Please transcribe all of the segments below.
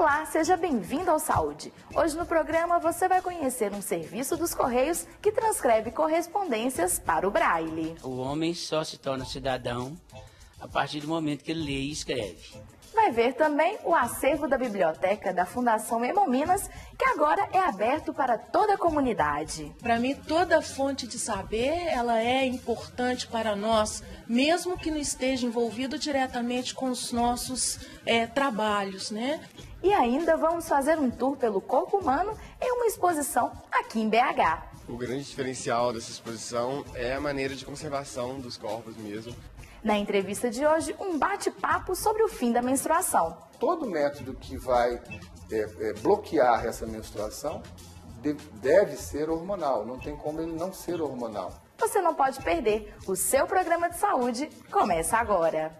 Olá, seja bem-vindo ao Saúde. Hoje no programa você vai conhecer um serviço dos Correios que transcreve correspondências para o Braille. O homem só se torna cidadão a partir do momento que ele lê e escreve. Vai ver também o acervo da biblioteca da Fundação Hemominas, que agora é aberto para toda a comunidade. Para mim, toda fonte de saber, ela é importante para nós, mesmo que não esteja envolvido diretamente com os nossos trabalhos, né? E ainda vamos fazer um tour pelo corpo humano em uma exposição aqui em BH. O grande diferencial dessa exposição é a maneira de conservação dos corpos mesmo. Na entrevista de hoje, um bate-papo sobre o fim da menstruação. Todo método que vai bloquear essa menstruação deve ser hormonal, não tem como ele não ser hormonal. Você não pode perder, o seu programa de saúde começa agora.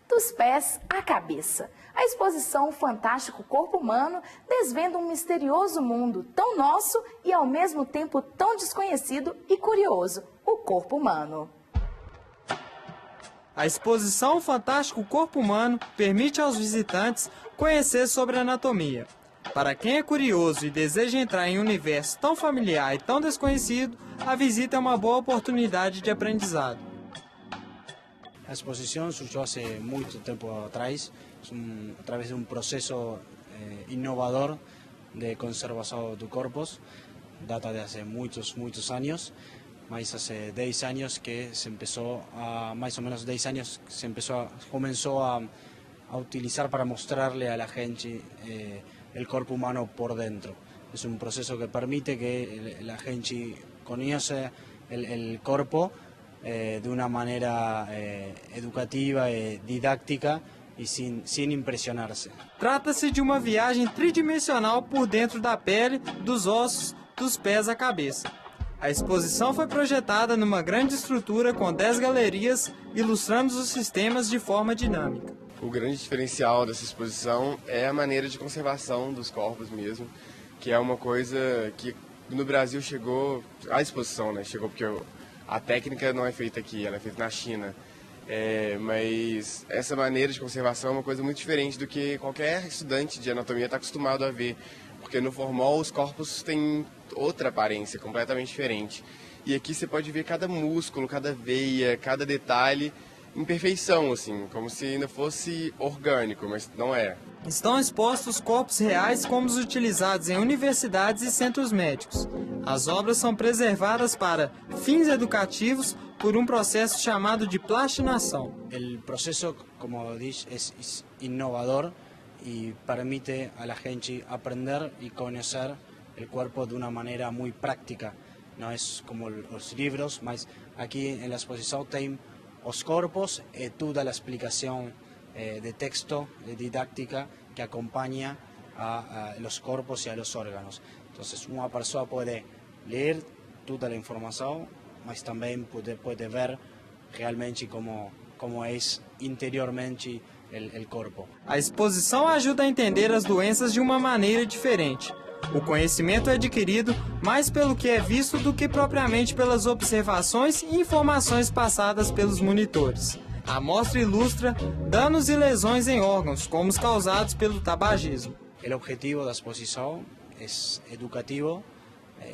Dos pés à cabeça. A exposição Fantástico Corpo Humano desvenda um misterioso mundo tão nosso e ao mesmo tempo tão desconhecido e curioso, o corpo humano. A exposição Fantástico Corpo Humano permite aos visitantes conhecer sobre a anatomia. Para quem é curioso e deseja entrar em um universo tão familiar e tão desconhecido, a visita é uma boa oportunidade de aprendizado. A exposición surgió hace mucho tiempo atrás, a través de un proceso innovador de conservación de cuerpos, data de hace muchos años, más hace 10 años que se empezó más o menos 10 años comenzó a utilizar para mostrarle a la gente el cuerpo humano por dentro. Es un proceso que permite que la gente conozca el cuerpo de una manera educativa e didáctica e sem impressionar-se. Trata-se de uma viagem tridimensional por dentro da pele, dos ossos, dos pés à cabeça. A exposição foi projetada numa grande estrutura com 10 galerias, ilustrando os sistemas de forma dinâmica. O grande diferencial dessa exposição é a maneira de conservação dos corpos mesmo, que é uma coisa que no Brasil chegou, a exposição, né? Chegou porque a técnica não é feita aqui, ela é feita na China. Mas essa maneira de conservação é uma coisa muito diferente do que qualquer estudante de anatomia está acostumado a ver. Porque no formol os corpos têm outra aparência, completamente diferente. E aqui você pode ver cada músculo, cada veia, cada detalhe em perfeição, assim, como se ainda fosse orgânico, mas não é. Estão expostos corpos reais como os utilizados em universidades e centros médicos. As obras são preservadas para fins educativos por um processo chamado de plastinação. O processo, como diz, é inovador e permite a la gente aprender e conhecer o corpo de uma maneira muito prática. Não é como os livros, mas aqui na exposição tem os corpos e toda a explicação de texto, de didáctica que acompanha a los corpos e a los órganos. Então, uma pessoa pode ler toda a informação, mas também pode ver realmente como é interiormente o corpo. A exposição ajuda a entender as doenças de uma maneira diferente. O conhecimento é adquirido mais pelo que é visto do que propriamente pelas observações e informações passadas pelos monitores. A mostra ilustra danos e lesões em órgãos, como os causados pelo tabagismo. O objetivo da exposição é educativo,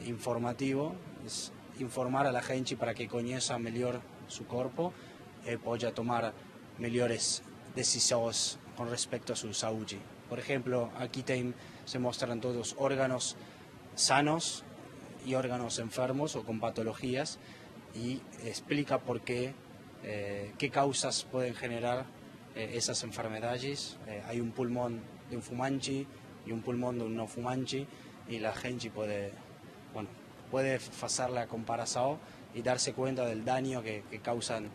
informativo, é informar a la gente para que conheça melhor seu corpo e possa tomar melhores decisões com respeito à sua saúde. Por exemplo, aqui se mostram todos órganos sanos y órganos enfermos o con patologías y explica por qué causas pueden generar esas enfermedades. Hay un pulmón de un fumante y un pulmón de un no fumante y la gente puede hacer la comparación y darse cuenta del daño que causan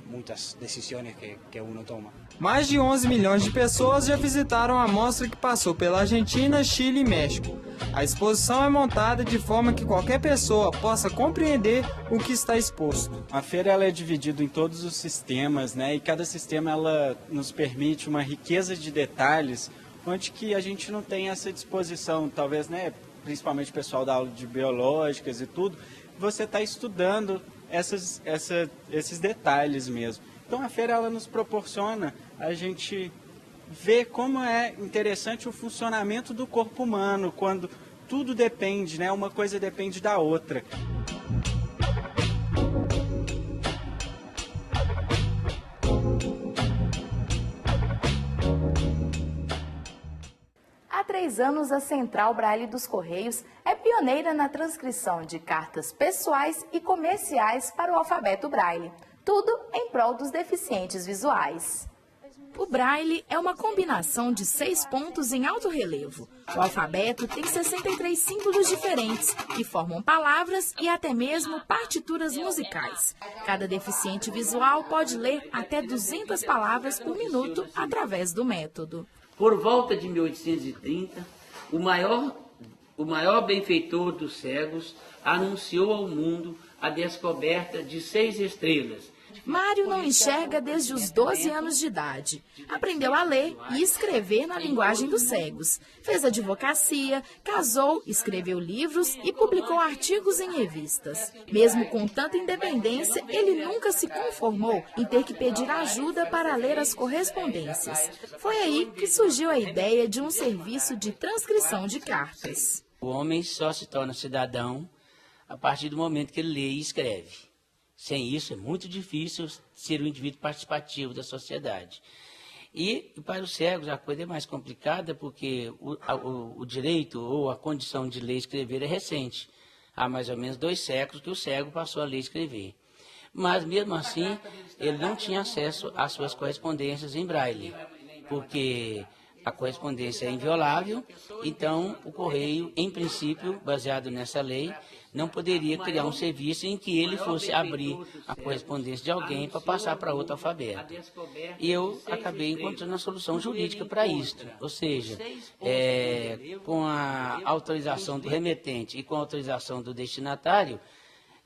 muitas decisões que uno toma. Mais de 11 milhões de pessoas já visitaram a mostra que passou pela Argentina, Chile e México. A exposição é montada de forma que qualquer pessoa possa compreender o que está exposto. A feira ela é dividida em todos os sistemas, né? E cada sistema ela nos permite uma riqueza de detalhes, onde que a gente não tem essa disposição, talvez, né? Principalmente o pessoal da aula de biológicas e tudo, você está estudando esses detalhes mesmo. Então a feira ela nos proporciona a gente ver como é interessante o funcionamento do corpo humano, quando tudo depende, né? Uma coisa depende da outra. Há 3 anos, a Central Braille dos Correios é pioneira na transcrição de cartas pessoais e comerciais para o alfabeto Braille. Tudo em prol dos deficientes visuais. O Braille é uma combinação de 6 pontos em alto relevo. O alfabeto tem 63 símbolos diferentes, que formam palavras e até mesmo partituras musicais. Cada deficiente visual pode ler até 200 palavras por minuto através do método. Por volta de 1830, o maior benfeitor dos cegos anunciou ao mundo a descoberta de 6 estrelas. Mário não enxerga desde os 12 anos de idade. Aprendeu a ler e escrever na linguagem dos cegos. Fez advocacia, casou, escreveu livros e publicou artigos em revistas. Mesmo com tanta independência, ele nunca se conformou em ter que pedir ajuda para ler as correspondências. Foi aí que surgiu a ideia de um serviço de transcrição de cartas. O homem só se torna cidadão a partir do momento que ele lê e escreve. Sem isso, é muito difícil ser um indivíduo participativo da sociedade. E para os cegos, a coisa é mais complicada porque o direito ou a condição de ler e escrever é recente. Há mais ou menos 2 séculos que o cego passou a ler e escrever. Mas, mesmo assim, ele não tinha acesso às suas correspondências em braille, porque a correspondência é inviolável, então o Correio, em princípio, baseado nessa lei, não poderia criar um serviço em que ele fosse abrir a correspondência de alguém para passar para outro alfabeto. E eu acabei encontrando uma solução jurídica para isto, ou seja, com a autorização do remetente e com a autorização do destinatário,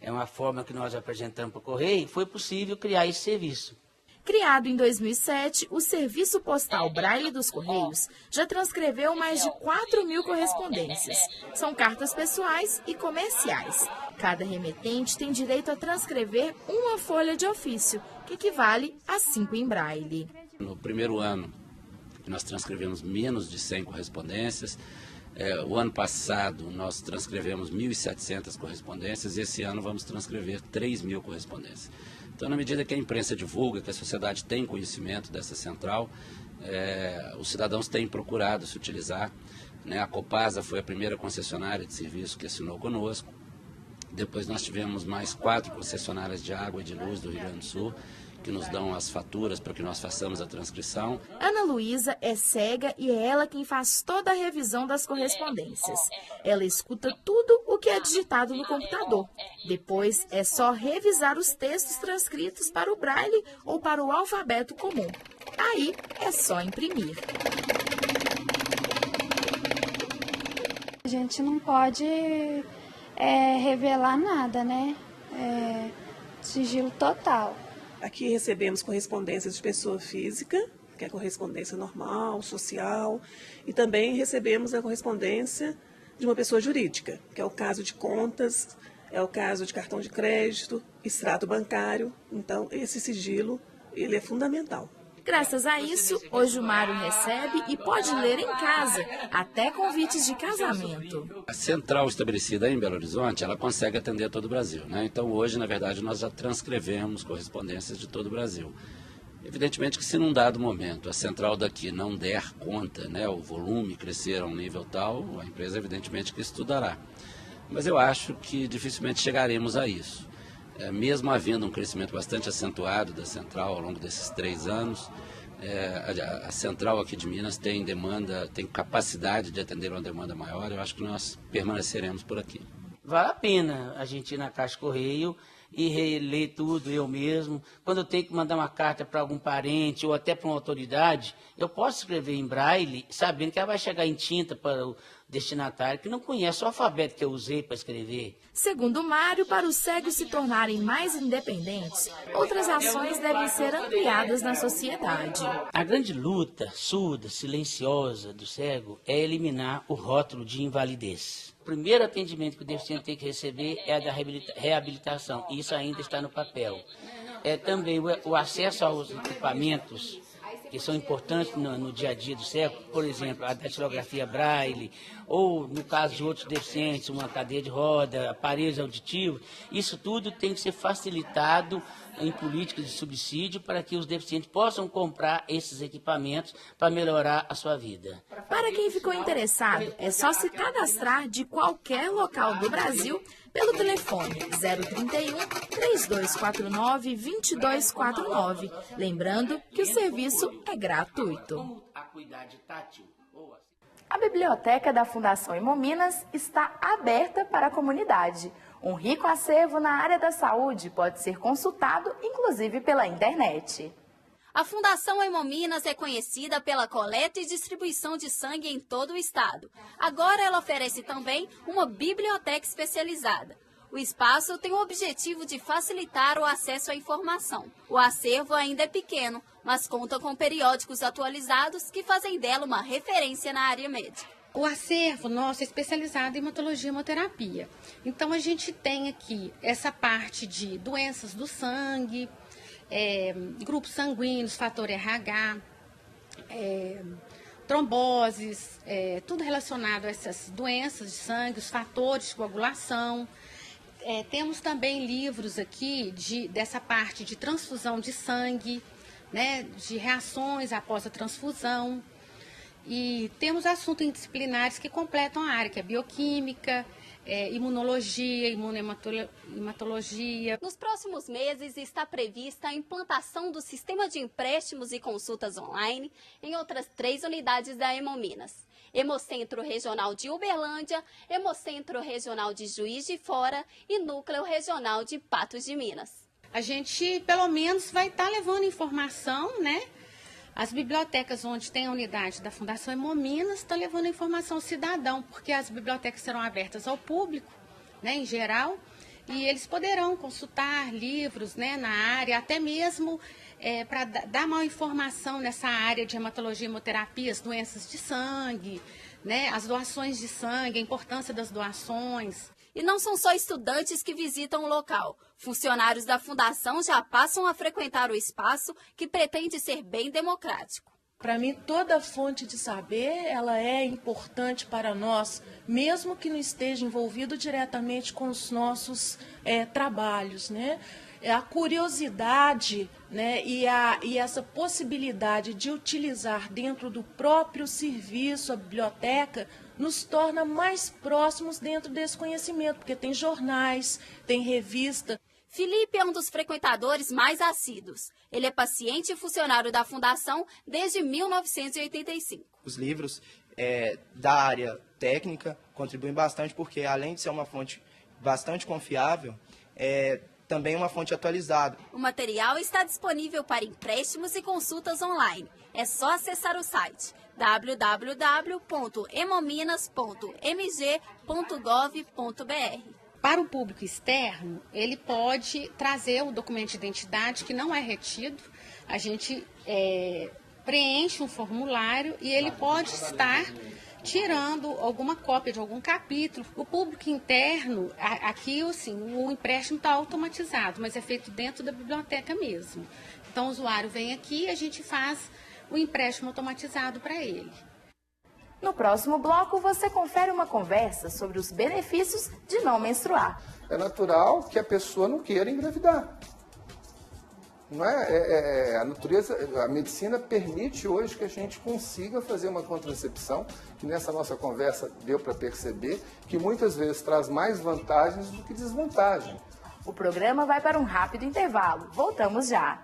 é uma forma que nós apresentamos para o Correio, foi possível criar esse serviço. Criado em 2007, o Serviço Postal Braille dos Correios já transcreveu mais de 4.000 correspondências. São cartas pessoais e comerciais. Cada remetente tem direito a transcrever uma folha de ofício, que equivale a 5 em Braille. No primeiro ano, nós transcrevemos menos de 100 correspondências. O ano passado, nós transcrevemos 1.700 correspondências e esse ano vamos transcrever 3.000 correspondências. Então, na medida que a imprensa divulga, que a sociedade tem conhecimento dessa central, os cidadãos têm procurado se utilizar. Né? A Copasa foi a primeira concessionária de serviço que assinou conosco. Depois nós tivemos mais 4 concessionárias de água e de luz do Rio Grande do Sul, que nos dão as faturas para que nós façamos a transcrição. Ana Luísa é cega e é ela quem faz toda a revisão das correspondências. Ela escuta tudo o que é digitado no computador. Depois é só revisar os textos transcritos para o braille ou para o alfabeto comum. Aí é só imprimir. A gente não pode revelar nada, né? Sigilo total. Aqui recebemos correspondências de pessoa física, que é correspondência normal, social, e também recebemos a correspondência de uma pessoa jurídica, que é o caso de contas, é o caso de cartão de crédito, extrato bancário. Então, esse sigilo, ele é fundamental. Graças a isso, hoje o Mário recebe e pode ler em casa, até convites de casamento. A central estabelecida em Belo Horizonte, ela consegue atender todo o Brasil, né? Então, hoje, na verdade, nós já transcrevemos correspondências de todo o Brasil. Evidentemente que se num dado momento a central daqui não der conta, né, o volume crescer a um nível tal, a empresa evidentemente que estudará. Mas eu acho que dificilmente chegaremos a isso. Mesmo havendo um crescimento bastante acentuado da central ao longo desses 3 anos, a central aqui de Minas tem capacidade de atender uma demanda maior. Eu acho que nós permaneceremos por aqui. Vale a pena a gente ir na Caixa Correio e reler tudo eu mesmo. Quando eu tenho que mandar uma carta para algum parente ou até para uma autoridade, eu posso escrever em braille, sabendo que ela vai chegar em tinta para o destinatário que não conhece o alfabeto que eu usei para escrever. Segundo Mário, para os cegos se tornarem mais independentes, outras ações devem ser ampliadas na sociedade. A grande luta surda, silenciosa do cego é eliminar o rótulo de invalidez. O primeiro atendimento que o deficiente tem que receber é a da reabilitação, e isso ainda está no papel. É também o acesso aos equipamentos que são importantes no dia a dia do cego, por exemplo, a datilografia braille, ou, no caso de outros deficientes, uma cadeira de roda, aparelhos auditivos. Isso tudo tem que ser facilitado em políticas de subsídio para que os deficientes possam comprar esses equipamentos para melhorar a sua vida. Para quem ficou interessado, é só se cadastrar de qualquer local do Brasil pelo telefone 031 3249 2249. Lembrando que o serviço é gratuito. A biblioteca da Fundação Hemominas está aberta para a comunidade. Um rico acervo na área da saúde pode ser consultado, inclusive pela internet. A Fundação Hemominas é conhecida pela coleta e distribuição de sangue em todo o estado. Agora ela oferece também uma biblioteca especializada. O espaço tem o objetivo de facilitar o acesso à informação. O acervo ainda é pequeno, mas conta com periódicos atualizados que fazem dela uma referência na área médica. O acervo nosso é especializado em hematologia e hemoterapia. Então, a gente tem aqui essa parte de doenças do sangue, grupos sanguíneos, fator RH, tromboses, tudo relacionado a essas doenças de sangue, os fatores de coagulação. Temos também livros aqui dessa parte de transfusão de sangue, né, de reações após a transfusão. E temos assuntos interdisciplinares que completam a área, que é bioquímica, imunologia, imunohematologia. Nos próximos meses está prevista a implantação do sistema de empréstimos e consultas online em outras 3 unidades da Hemominas. Hemocentro Regional de Uberlândia, Hemocentro Regional de Juiz de Fora e Núcleo Regional de Patos de Minas. A gente, pelo menos, vai estar levando informação, né? As bibliotecas onde tem a unidade da Fundação Hemominas estão levando informação ao cidadão, porque as bibliotecas serão abertas ao público, né, em geral, e eles poderão consultar livros, né, na área, até mesmo para dar maior informação nessa área de hematologia e hemoterapia, as doenças de sangue, né, as doações de sangue, a importância das doações. E não são só estudantes que visitam o local. Funcionários da Fundação já passam a frequentar o espaço, que pretende ser bem democrático. Para mim, toda fonte de saber, ela é importante para nós, mesmo que não esteja envolvido diretamente com os nossos trabalhos, né? A curiosidade, né, e essa possibilidade de utilizar dentro do próprio serviço, a biblioteca, nos torna mais próximos dentro desse conhecimento, porque tem jornais, tem revista. Felipe é um dos frequentadores mais assíduos. Ele é paciente e funcionário da Fundação desde 1985. Os livros da área técnica contribuem bastante, porque além de ser uma fonte bastante confiável, também uma fonte atualizada. O material está disponível para empréstimos e consultas online. É só acessar o site www.hemominas.mg.gov.br. Para o público externo, ele pode trazer o documento de identidade que não é retido. A gente preenche um formulário e ele pode estar tirando alguma cópia de algum capítulo. O público interno, aqui assim, o empréstimo está automatizado, mas é feito dentro da biblioteca mesmo. Então o usuário vem aqui e a gente faz o empréstimo automatizado para ele. No próximo bloco, você confere uma conversa sobre os benefícios de não menstruar. É natural que a pessoa não queira engravidar. Não é? A natureza, a medicina permite hoje que a gente consiga fazer uma contracepção, que nessa nossa conversa deu para perceber que muitas vezes traz mais vantagens do que desvantagem. O programa vai para um rápido intervalo. Voltamos já.